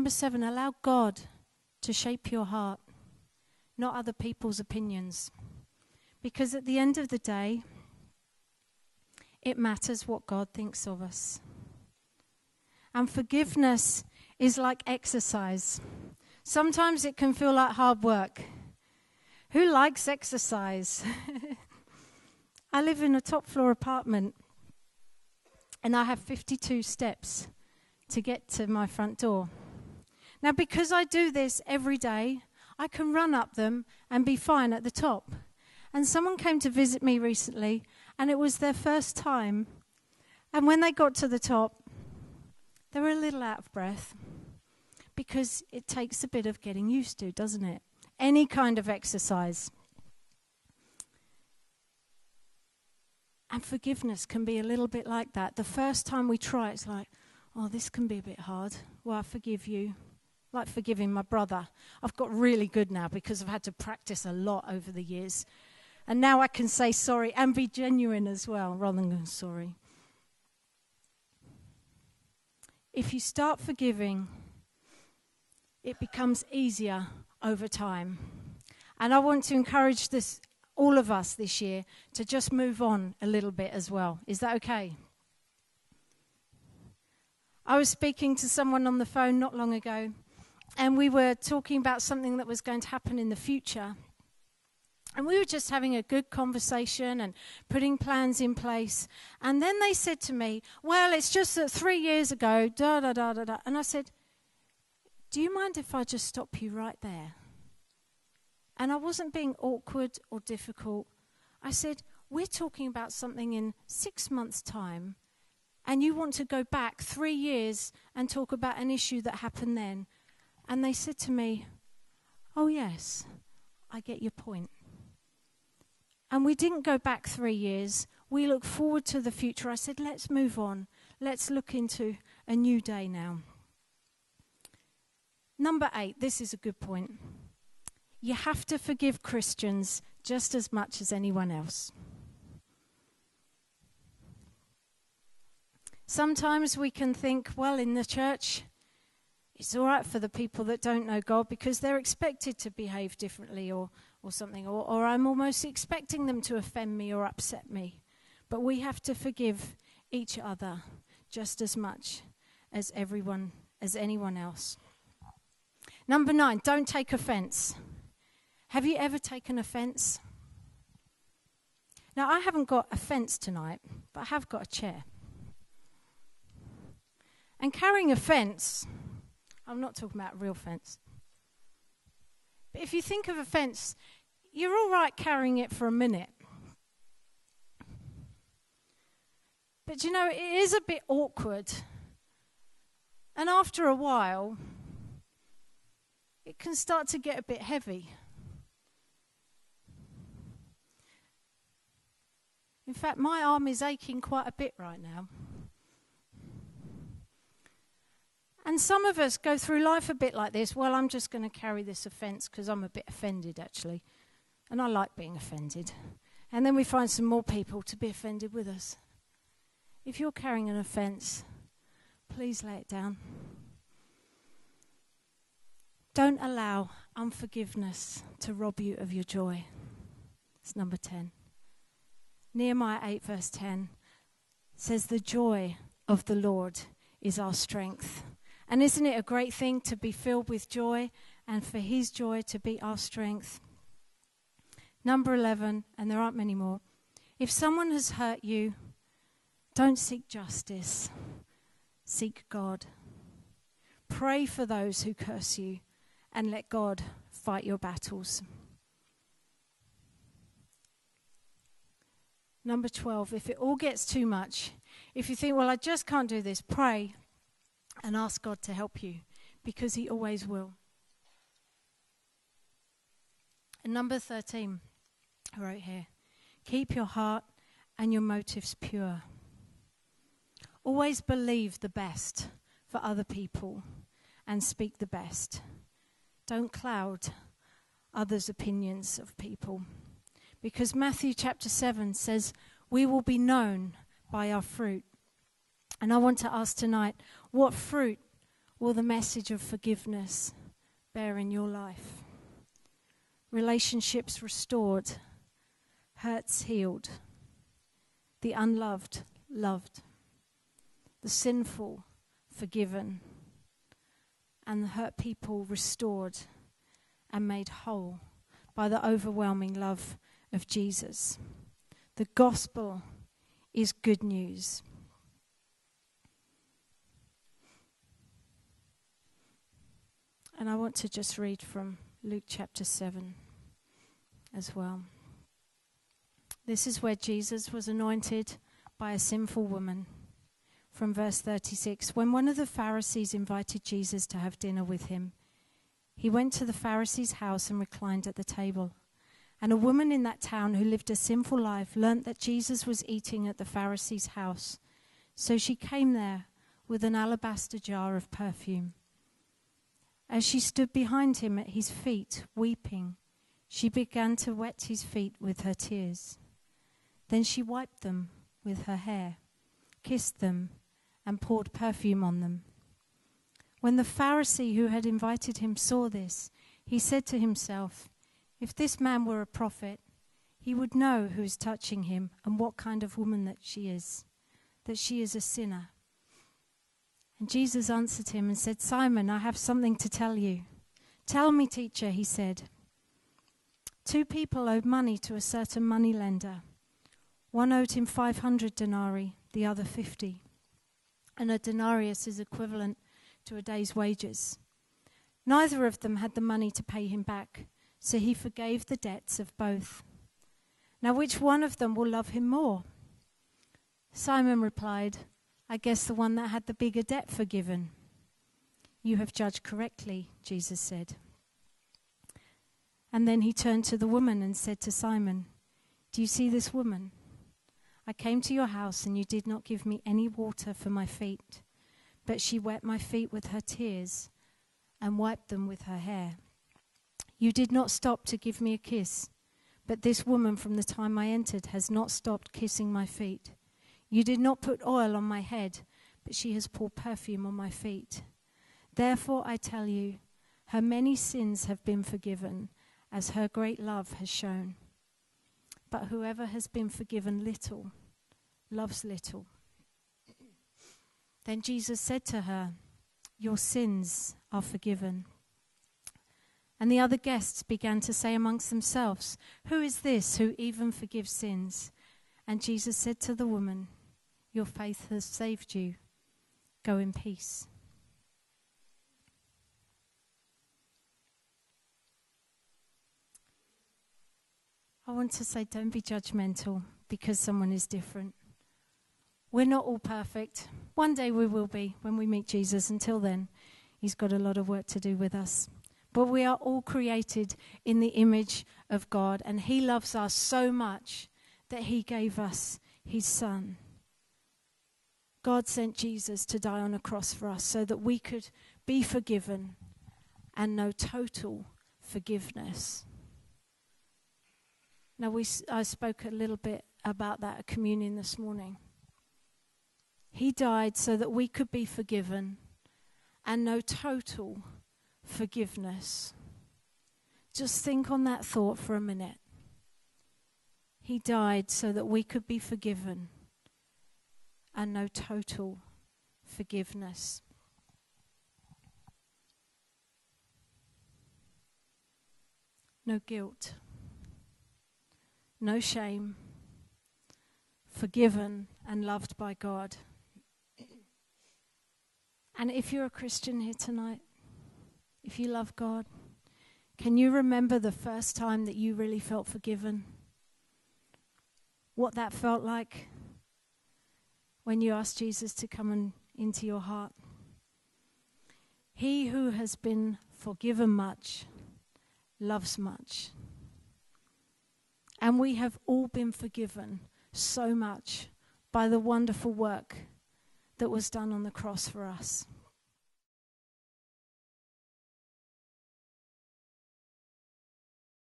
Number 7, allow God to shape your heart, not other people's opinions. Because at the end of the day, it matters what God thinks of us. And forgiveness is like exercise. Sometimes it can feel like hard work. Who likes exercise? I live in a top floor apartment and I have 52 steps to get to my front door. Now, because I do this every day, I can run up them and be fine at the top. And someone came to visit me recently and it was their first time. And when they got to the top, they were a little out of breath because it takes a bit of getting used to, doesn't it? Any kind of exercise. And forgiveness can be a little bit like that. The first time we try, it's like, oh, this can be a bit hard. Well, I forgive you. Like forgiving my brother. I've got really good now because I've had to practice a lot over the years. And now I can say sorry and be genuine as well, rather than going sorry. If you start forgiving, it becomes easier over time. And I want to encourage all of us this year to just move on a little bit as well. Is that okay? I was speaking to someone on the phone not long ago, and we were talking about something that was going to happen in the future. And we were just having a good conversation and putting plans in place. And then they said to me, well, it's just that 3 years ago, da-da-da-da-da. And I said, do you mind if I just stop you right there? And I wasn't being awkward or difficult. I said, we're talking about something in 6 months' time, and you want to go back 3 years and talk about an issue that happened then. And they said to me, oh, yes, I get your point. And we didn't go back 3 years. We look forward to the future. I said, let's move on. Let's look into a new day now. Number 8, this is a good point. You have to forgive Christians just as much as anyone else. Sometimes we can think, well, in the church, it's all right for the people that don't know God because they're expected to behave differently or something, or I'm almost expecting them to offend me or upset me. But we have to forgive each other just as much as anyone else. Number 9, don't take offense. Have you ever taken offense? Now, I haven't got a fence tonight, but I have got a chair. And carrying a fence, I'm not talking about a real fence. But if you think of a fence, you're all right carrying it for a minute. But you know, it is a bit awkward. And after a while, it can start to get a bit heavy. In fact, my arm is aching quite a bit right now. And some of us go through life a bit like this. Well, I'm just going to carry this offence because I'm a bit offended, actually. And I like being offended. And then we find some more people to be offended with us. If you're carrying an offence, please lay it down. Don't allow unforgiveness to rob you of your joy. It's number 10. Nehemiah 8 verse 10 says, the joy of the Lord is our strength. And isn't it a great thing to be filled with joy and for his joy to be our strength? Number 11, and there aren't many more. If someone has hurt you, don't seek justice. Seek God. Pray for those who curse you and let God fight your battles. Number 12, if it all gets too much, if you think, well, I just can't do this, pray and ask God to help you because he always will. And number 13, I wrote here, keep your heart and your motives pure. Always believe the best for other people and speak the best. Don't cloud others' opinions of people. Because Matthew chapter 7 says, we will be known by our fruit. And I want to ask tonight, what fruit will the message of forgiveness bear in your life? Relationships restored, hurts healed, the unloved loved, the sinful forgiven, and the hurt people restored and made whole by the overwhelming love of Jesus. The gospel is good news. And I want to just read from Luke chapter 7 as well. This is where Jesus was anointed by a sinful woman. From verse 36, when one of the Pharisees invited Jesus to have dinner with him, he went to the Pharisee's house and reclined at the table. And a woman in that town who lived a sinful life learnt that Jesus was eating at the Pharisee's house. So she came there with an alabaster jar of perfume. As she stood behind him at his feet, weeping, she began to wet his feet with her tears. Then she wiped them with her hair, kissed them, and poured perfume on them. When the Pharisee who had invited him saw this, he said to himself, "If this man were a prophet, he would know who is touching him and what kind of woman that she is a sinner." And Jesus answered him and said, "Simon, I have something to tell you." "Tell me, teacher," he said. 2 people owed money to a certain moneylender. One owed him 500 denarii, the other 50. And a denarius is equivalent to a day's wages. Neither of them had the money to pay him back, so he forgave the debts of both. Now which one of them will love him more? Simon replied, "I guess the one that had the bigger debt forgiven." "You have judged correctly," Jesus said. And then he turned to the woman and said to Simon, "Do you see this woman? I came to your house and you did not give me any water for my feet, but she wet my feet with her tears and wiped them with her hair. You did not stop to give me a kiss, but this woman from the time I entered has not stopped kissing my feet. You did not put oil on my head, but she has poured perfume on my feet. Therefore I tell you, her many sins have been forgiven, as her great love has shown. But whoever has been forgiven little, loves little." Then Jesus said to her, "Your sins are forgiven." And the other guests began to say amongst themselves, "Who is this who even forgives sins?" And Jesus said to the woman, "Your faith has saved you. Go in peace." I want to say, don't be judgmental because someone is different. We're not all perfect. One day we will be when we meet Jesus. Until then, he's got a lot of work to do with us. But we are all created in the image of God, and he loves us so much that he gave us his son. God sent Jesus to die on a cross for us so that we could be forgiven and know total forgiveness. Now, I spoke a little bit about that at communion this morning. He died so that we could be forgiven and know total forgiveness. Just think on that thought for a minute. He died so that we could be forgiven and know total forgiveness. No guilt. No shame, forgiven and loved by God. And if you're a Christian here tonight, if you love God, can you remember the first time that you really felt forgiven? What that felt like when you asked Jesus to come into your heart? He who has been forgiven much loves much. And we have all been forgiven so much by the wonderful work that was done on the cross for us.